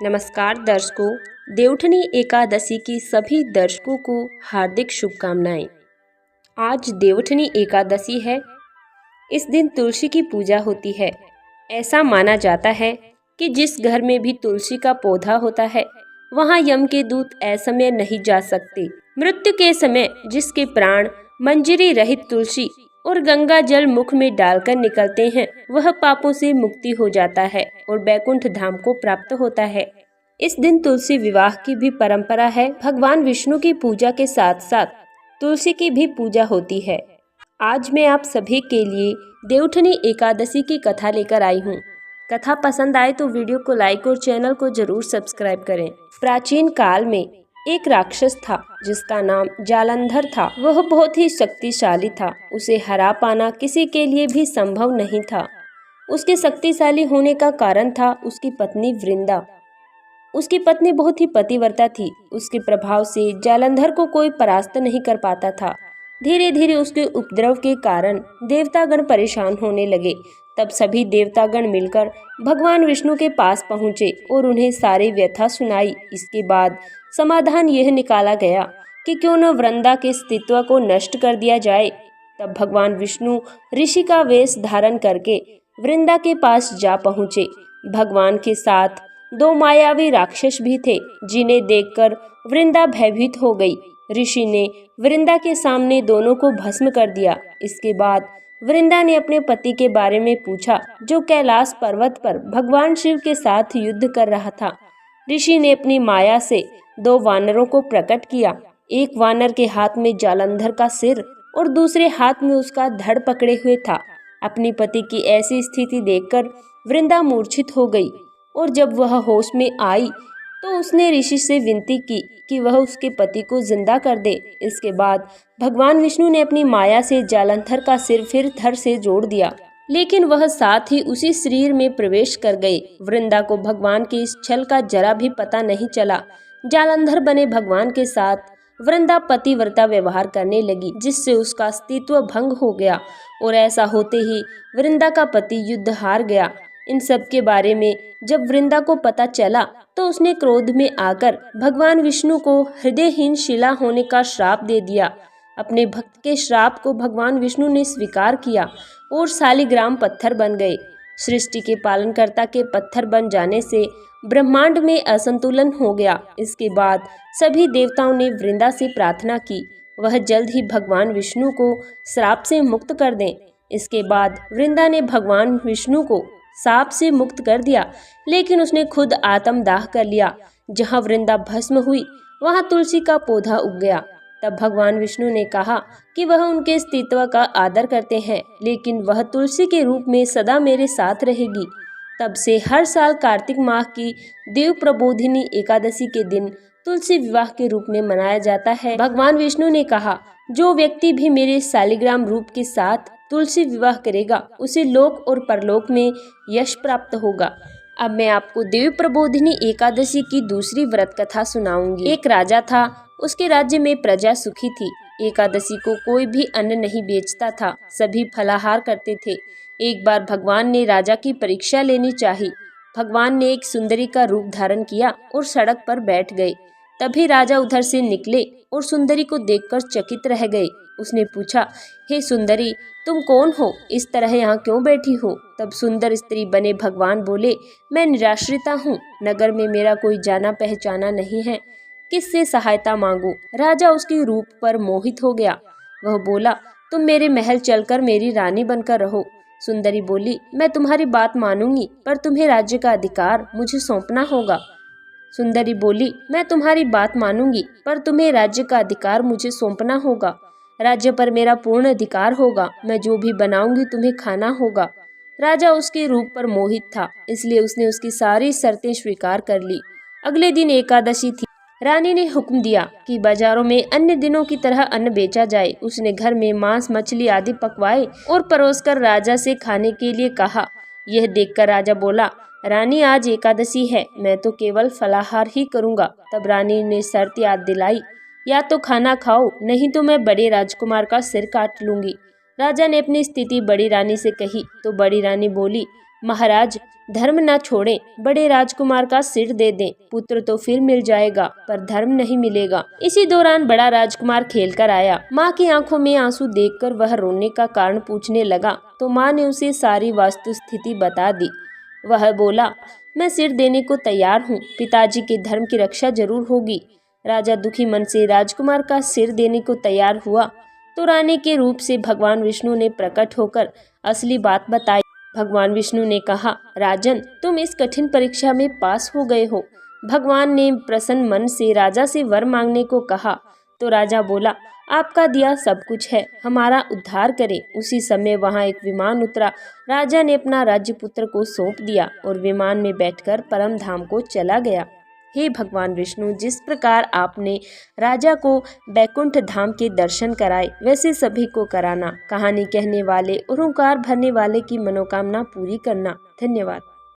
नमस्कार दर्शकों, देवउठनी एकादशी की सभी दर्शकों को हार्दिक शुभकामनाएं। आज देवउठनी एकादशी है। इस दिन तुलसी की पूजा होती है। ऐसा माना जाता है कि जिस घर में भी तुलसी का पौधा होता है वहां यम के दूत असमय नहीं जा सकते। मृत्यु के समय जिसके प्राण मंजरी रहित तुलसी और गंगा जल मुख में डालकर निकलते हैं वह पापों से मुक्ति हो जाता है और बैकुंठ धाम को प्राप्त होता है। इस दिन तुलसी विवाह की भी परंपरा है। भगवान विष्णु की पूजा के साथ साथ तुलसी की भी पूजा होती है। आज मैं आप सभी के लिए देवउठनी एकादशी की कथा लेकर आई हूँ। कथा पसंद आए तो वीडियो को लाइक और चैनल को जरूर सब्सक्राइब करें। प्राचीन काल में एक राक्षस था जिसका नाम जालंधर था। वह बहुत ही शक्तिशाली था। उसे हरा पाना किसी के लिए भी संभव नहीं था। उसके शक्तिशाली होने का कारण था उसकी पत्नी वृंदा। उसकी पत्नी बहुत ही पतिव्रता थी। उसके प्रभाव से जालंधर को कोई परास्त नहीं कर पाता था। धीरे धीरे उसके उपद्रव के कारण देवतागण परेशान होने लगे। तब सभी देवतागण मिलकर भगवान विष्णु के पास पहुँचे और उन्हें सारी व्यथा सुनाई। इसके बाद समाधान यह निकाला गया कि क्यों न वृंदा के अस्तित्व को नष्ट कर दिया जाए। तब भगवान विष्णु ऋषि का वेश धारण करके वृंदा के पास जा पहुँचे। भगवान के साथ दो मायावी राक्षस भी थे जिन्हें देखकर वृंदा भयभीत हो गई। ऋषि ने वृंदा के सामने दोनों को भस्म कर दिया। इसके बाद वृंदा ने अपने पति के बारे में पूछा जो कैलाश पर्वत पर भगवान शिव के साथ युद्ध कर रहा था। ऋषि ने अपनी माया से दो वानरों को प्रकट किया। एक वानर के हाथ में जालंधर का सिर और दूसरे हाथ में उसका धड़ पकड़े हुए था। अपनी पति की ऐसी स्थिति देखकर वृंदा मूर्छित हो गई और जब वह होश में आई तो उसने ऋषि से विनती की कि वह उसके पति को जिंदा कर दे। इसके बाद भगवान विष्णु ने अपनी माया से जालंधर का सिर फिर धड़ से जोड़ दिया, लेकिन वह साथ ही उसी शरीर में प्रवेश कर गए। वृंदा को भगवान के इस छल का जरा भी पता नहीं चला। जालंधर बने भगवान के साथ वृंदा पतिव्रता व्यवहार करने लगी जिससे उसका अस्तित्व भंग हो गया और ऐसा होते ही वृंदा का पति युद्ध हार गया। इन सब के बारे में जब वृंदा को पता चला तो उसने क्रोध में आकर भगवान विष्णु को हृदयहीन शिला होने का श्राप दे दिया। अपने भक्त के श्राप को भगवान विष्णु ने स्वीकार किया और शालिग्राम पत्थर बन गए। सृष्टि के पालनकर्ता के पत्थर बन जाने से ब्रह्मांड में असंतुलन हो गया। इसके बाद सभी देवताओं ने वृंदा से प्रार्थना की वह जल्द ही भगवान विष्णु को श्राप से मुक्त कर दें। इसके बाद वृंदा ने भगवान विष्णु को सांप से मुक्त कर दिया, लेकिन उसने खुद आत्मदाह कर लिया। जहां वृंदा भस्म हुई वहां तुलसी का पौधा उग गया। तब भगवान विष्णु ने कहा कि वह उनके अस्तित्व का आदर करते हैं, लेकिन वह तुलसी के रूप में सदा मेरे साथ रहेगी। तब से हर साल कार्तिक माह की देव प्रबोधिनी एकादशी के दिन तुलसी विवाह के रूप में मनाया जाता है। भगवान विष्णु ने कहा जो व्यक्ति भी मेरे शालिग्राम रूप के साथ तुलसी विवाह करेगा उसे लोक और परलोक में यश प्राप्त होगा। अब मैं आपको देवी प्रबोधिनी एकादशी की दूसरी व्रत कथा सुनाऊंगी। एक राजा था, उसके राज्य में प्रजा सुखी थी। एकादशी को कोई भी अन्न नहीं बेचता था, सभी फलाहार करते थे। एक बार भगवान ने राजा की परीक्षा लेनी चाही। भगवान ने एक सुंदरी का रूप धारण किया और सड़क पर बैठ गए। तभी राजा उधर से निकले और सुंदरी को देखकर चकित रह गए। उसने पूछा, हे सुंदरी, तुम कौन हो? इस तरह यहाँ क्यों बैठी हो? तब सुंदर स्त्री बने भगवान बोले, मैं निराश्रिता हूँ, नगर में मेरा कोई जाना पहचाना नहीं है, किससे सहायता मांगू? राजा उसके रूप पर मोहित हो गया। वह बोला, तुम मेरे महल चलकर मेरी रानी बनकर रहो। सुंदरी बोली, मैं तुम्हारी बात मानूंगी, पर तुम्हें राज्य का अधिकार मुझे सौंपना होगा। सुंदरी बोली, मैं तुम्हारी बात मानूंगी, पर तुम्हें राज्य का अधिकार मुझे सौंपना होगा। राज्य पर मेरा पूर्ण अधिकार होगा, मैं जो भी बनाऊंगी तुम्हें खाना होगा। राजा उसके रूप पर मोहित था, इसलिए उसने उसकी सारी शर्तें स्वीकार कर ली। अगले दिन एकादशी थी। रानी ने हुक्म दिया कि बाजारों में अन्य दिनों की तरह अन्न बेचा जाए। उसने घर में मांस मछली आदि पकवाए और परोसकर राजा से खाने के लिए कहा। यह देखकर राजा बोला, रानी आज एकादशी है, मैं तो केवल फलाहार ही करूँगा। तब रानी ने शर्त याद दिलाई, या तो खाना खाओ, नहीं तो मैं बड़े राजकुमार का सिर काट लूंगी। राजा ने अपनी स्थिति बड़ी रानी से कही तो बड़ी रानी बोली, महाराज, धर्म न छोड़ें, बड़े राजकुमार का सिर दे दें, पुत्र तो फिर मिल जाएगा पर धर्म नहीं मिलेगा। इसी दौरान बड़ा राजकुमार खेल कर आया। माँ की आंखों में आंसू देखकर वह रोने का कारण पूछने लगा तो माँ ने उसे सारी वास्तुस्थिति बता दी। वह बोला, मैं सिर देने को तैयार हूँ, पिताजी के धर्म की रक्षा जरूर होगी। राजा दुखी मन से राजकुमार का सिर देने को तैयार हुआ तो रानी के रूप से भगवान विष्णु ने प्रकट होकर असली बात बताई। भगवान विष्णु ने कहा, राजन, तुम इस कठिन परीक्षा में पास हो गए हो। भगवान ने प्रसन्न मन से राजा से वर मांगने को कहा तो राजा बोला, आपका दिया सब कुछ है, हमारा उद्धार करें। उसी समय वहां एक विमान उतरा। राजा ने अपना राज्य पुत्र को सौंप दिया और विमान में बैठकर परम धाम को चला गया। हे भगवान विष्णु, जिस प्रकार आपने राजा को बैकुंठ धाम के दर्शन कराए, वैसे सभी को कराना। कहानी कहने वाले और ओंकार भरने वाले की मनोकामना पूरी करना। धन्यवाद।